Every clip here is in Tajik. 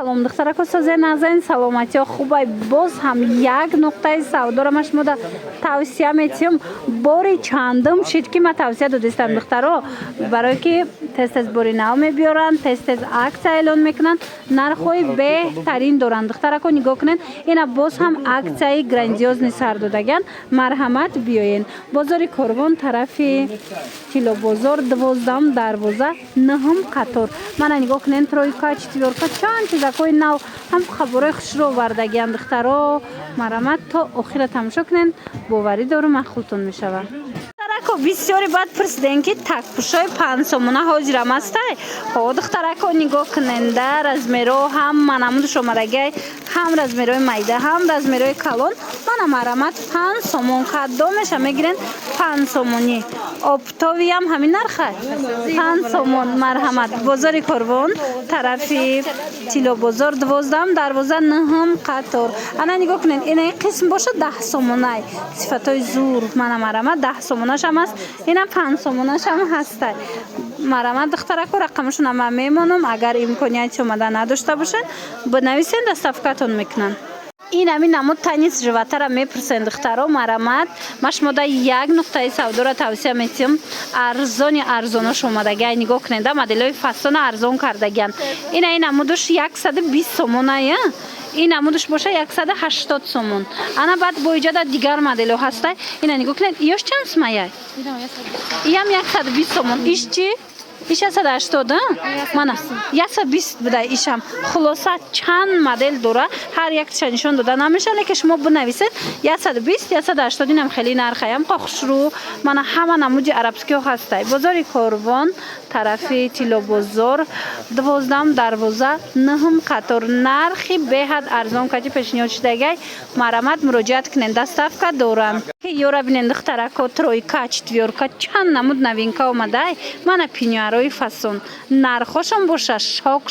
салом духтарако сазе назайн саломатиё хубай боз ҳам як нуқтаи савдоро ма шумо да тавсия метиҳам бори чандум шид ки ма тавсия додистам духтаро барое ки тез бори нав мебиёранд тез аксия эълон мекунанд нархҳои беҳтарин доранд духтарако нигоҳ кунед ина боз ҳам аксияи грандиозни сар додаган марҳамат биёен бозори корвон тарафи тилобозор 12 дарвоза 9 қатор мана нигоҳ кунед тройка четвёрка чанд чизакҳои нав ҳам хабарои хушро овардагианд духтаро марҳамат то охира тамошо кунед боварӣ дорум махултон мешавад духтарако бисёри баъд пурсидем ки такпушои 5 сомона ҳозирам астай ҳо духтарако нигоҳ куненда размеро ҳам манамудш омадагай ҳам размерои майда ҳам размерои калон мана марҳамат 5 сомон каддом меша мегирен 5 сомонӣ обтовиам ҳамин нархай 5 сомон марҳамат бозори корвон тарафи тилобозор 12 дарвоза 9 қатор ана нигоҳ кунед инаи қисм боша 10 сомонай сифатҳои зур мана марҳамат 10 сомонашам аст ина 5 сомонашам ҳастай марҳамат духтарако рақамашона ман мемонам агар имконияти омада надошта бошед бинависен доставкатон мекунанд ин ҳамин намуд танис живатара мепурсен духтаро марҳамат ма шумода як нуқтаи савдоро тавсия метиҳам арзони арзонош омадагиай нигоҳ кунеда моделҳои фасона арзон кардагианд ина ин намудаш 120 сомонае ин намудаш боша 180 сомон ана баъд бо иҷода дигар моделҳо ҳастай ина нигоҳ кунед иёш чанд сумаяй иам 120 сомон иш чи иш 180 мана 120 буда ишам хулоса чанд модел дора ҳар яктиша нишон дода намеша лекин шумо бинависед 120 180 инам хеле нархаям хушрӯ мана ҳама намуди арабскиҳо ҳастай бозори корвон тарафи тилобозор 12 дарвоза 9 қатор нархи беҳад арзон кати пешниҳод шудагай марҳамат муроҷиат кунед доставка доранд ёра бинед духтарако тройка четвёрка чанд намуд новинка омадай мана пинюарои фасон нархошон боша шок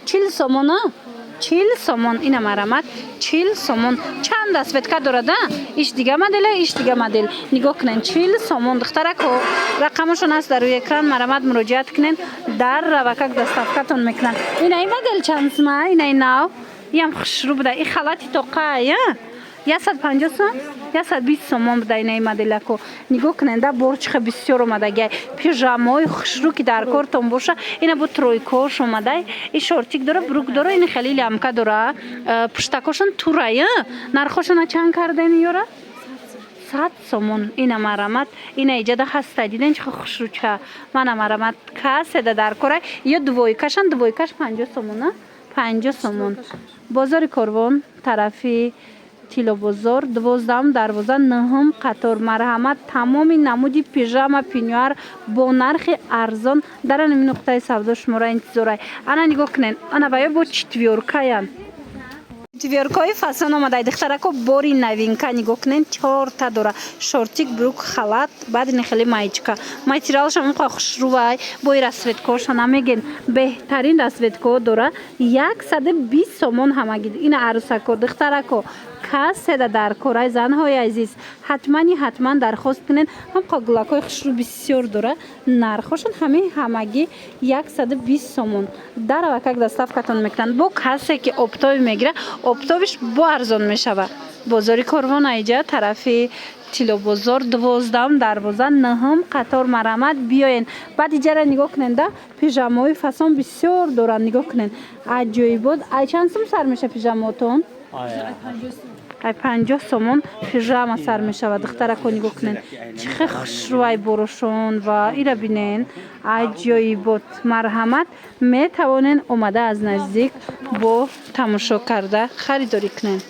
40 сомона 40 сомон ина марҳамат 40 сомон чанд расветка дорада иш дига модела иш дига модел нигоҳ кунед 40 сомон духтарако рақамашон аст дар рӯи экран марҳамат муроҷиат кунед дар равакак доставкатон мекунанд ина ин модел чанд сума ина ин нав иам хушрӯ буда и халати тоқая 150 сом 120 сомон буда инаи моделако нигоҳ куненда борчиха бисёр омадагай пижамаҳои хушрӯ ки дар кортон боша ина бо тройкош омадай и шортик дора брук дора ина хеле лямка дора пуштакошон турая нархошона чанд кардани ёра 100 сомон ина марҳамат ина иҷада ҳастай диден чихо хушрӯча мана марҳамат каседа дар корай ё двойкашан двойкаш 50 сомона 50 сомон бозори корвон тарафи тилобозор 12 дарвоза 9 қатор марҳамат тамоми намуди пижама пинюар бо нархи арзон дар ин нуқтаи савдо шуморо интизорай ана нигоҳ кунед ана баё бо четвёркаян четвёркаи фасон омадай духтарако бори новинка нигоҳ кунед 4 та дора шортик брук халат баъд ин хеле маечка материалшам ин хушрӯвай бо и расветкаоша намеген беҳтарин расветкао дора 120 сомон ҳамагид ина арӯсако духтарако каседа дар корай занҳои азиз ҳатман дархост кунед ҳам қоглакҳои хушрӯ бисёр дора нархошон ҳамагӣ 120 сомон дар авакак доставкатон мекунанд бо касе ки обтови мегира обтовиш бо арзон мешавад бозори корвон аиҷа тарафи тилобозор 12 дарвоза 9 қатор марҳамат биёен баъд иҷара нигоҳ куненда пижамаҳои фасон бисёр доранд нигоҳ кунед аҷоибот ай чанд сум сар меша пижамаотон ай 50 сомон пижама сар мешавад духтарако нигоҳ кунед чихе хушрӯай борошон ва ира бинен аҷоибот марҳамат метавонен омада аз наздик бо тамошо карда харидорӣ кунед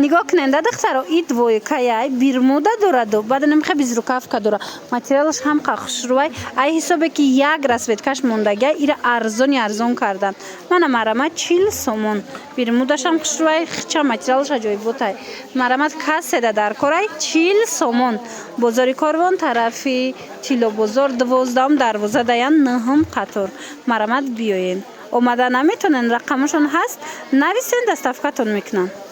нигоҳ куненда духтаро и двойкаяй бирмуда дораду баъд намеха безрукавка дора материалаш ҳам хушрӯай ай ҳисобе ки як расветкаш мондагай ира арзони арзон кардан мана марҳамат 40 сомон бирмудашам хушрӯай хича материалаш аҷоиботай марҳамат каседа дар корай 40 сомон бозори корвон тарафи тилобозор 12 дарвоза даян 9 қатор марҳамат биёен омада наметонен рақамашон ҳаст нависен доставкатон мекунанд